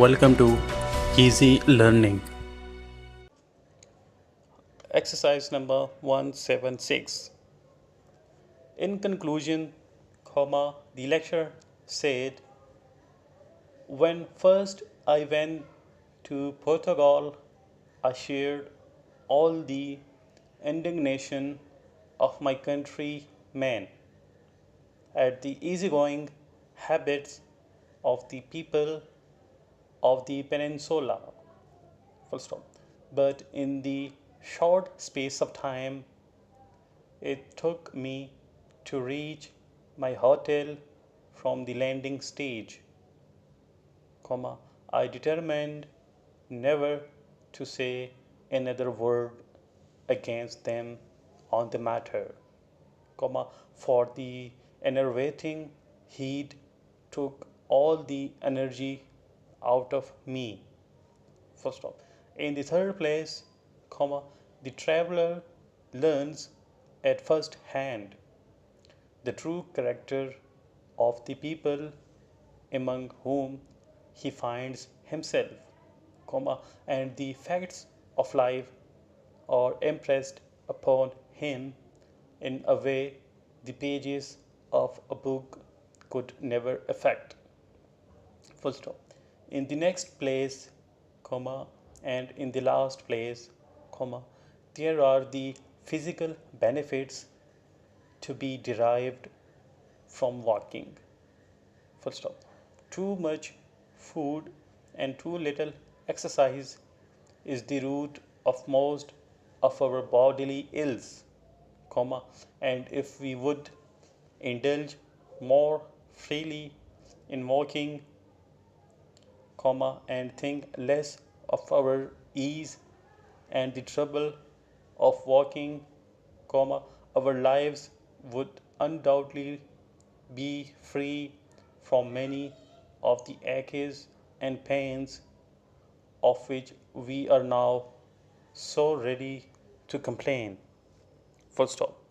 welcome to Easy Learning. Exercise number 176. In conclusion, the lecturer said, when first I went to Portugal, I shared all the indignation of my countrymen at the easygoing habits of the people of the peninsula. Full stop. But in the short space of time it took me to reach my hotel from the landing stage, I determined never to say another word against them on the matter, for the enervating heat took all the energy out of me. First stop. In the third place, the traveler learns at first hand the true character of the people among whom he finds himself, and the facts of life are impressed upon him in a way the pages of a book could never affect. Full stop. In the next place, and in the last place, there are the physical benefits to be derived from walking. Full stop. Too much food and too little exercise is the root of most of our bodily ills, and if we would indulge more freely in walking, and think less of our ease and the trouble of walking, our lives would undoubtedly be free from many of the aches and pains of which we are now so ready to complain. Full stop.